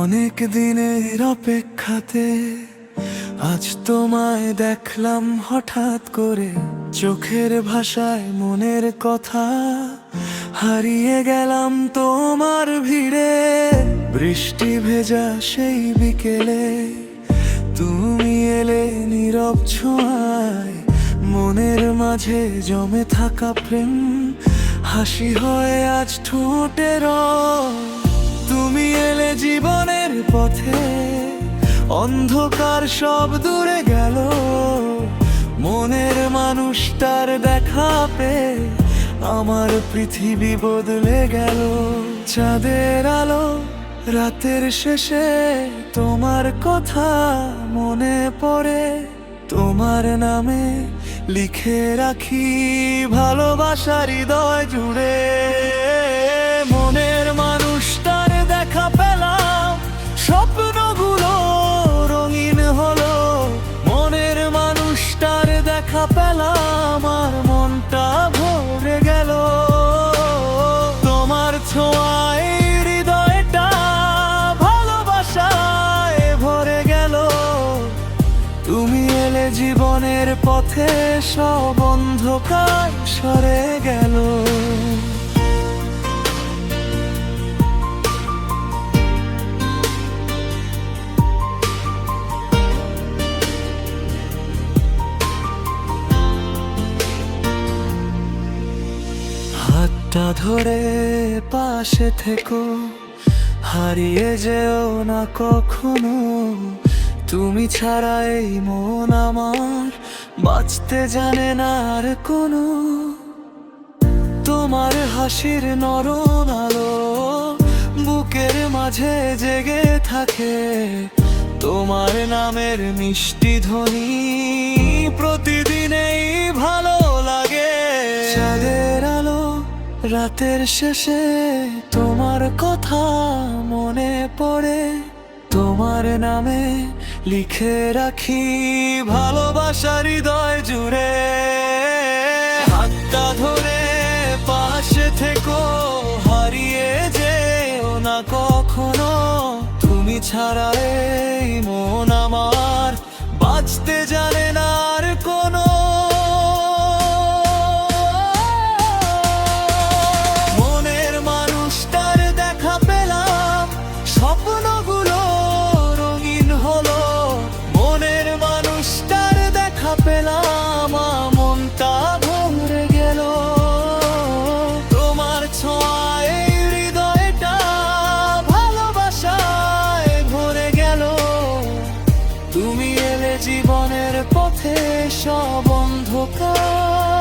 অনেক দিনের অপেক্ষাতে আজ তোমায় দেখলাম হঠাৎ করে, চোখের ভাষায় মনের কথা হারিয়ে গেলাম তোমার ভিড়ে। বৃষ্টি ভেজা সেই বিকেলে তুমি এলে নীরব ছোঁয়ায়, মনের মাঝে জমে থাকা প্রেম হাসি হয়ে আজ ঠোঁটের। তুমি এলে জীবনের পথে, অন্ধকার সব দূরে গেল, মনের মানুষটার দেখা পেয়ে আমার পৃথিবী বদলে গেল। চাঁদের আলো রাতের শেষে তোমার কথা মনে পড়ে, তোমার নামে লিখে রাখি ভালোবাসা হৃদয় জুড়ে। মনের মানুষটার দেখা পেলাম, স্বপ্নগুলো রঙিন হলো। মনের মানুষটার দেখা পেলাম, আর মনটা ভরে গেল। তোমার ছোঁয়ায় হৃদয়টা ভালোবাসায় ভরে গেল। তুমি এলে জীবনের পথে, সব অন্ধকার সরে গেল। হাতটা ধরে পাশে থেকো, হারিয়ে যেও না কখনো। তুমি ছাড়া এই মন আমার বাঁচতে জানে না আর কোনো। তোমার হাসির নরম আলো বুকের মাঝে জেগে থাকে, তোমার নামের মিষ্টি ধ্বনি প্রতিদিনেই ভালো লাগে। চাঁদের আলো রাতের শেষে তোমার কথা মনে পড়ে, তোমার নামে লিখে রাখি ভালোবাসা হৃদয় জুড়ে। হাতটা ধরে পাশে থেকো, হারিয়ে যেও না কখনো। তুমি ছাড়া এই মন আমার বাঁচতে জানে না আর কোনো। মনের মানুষটার দেখা পেলাম, স্বপ্নগুলো রঙিন হলো। মনের মানুষটার দেখা পেলাম, মনটা ভরে গেল। তোমার ছোঁয়ায় হৃদয়টা ভালোবাসায় ভরে গেল। তুমি এলে জীবনের পথে, সব অন্ধকার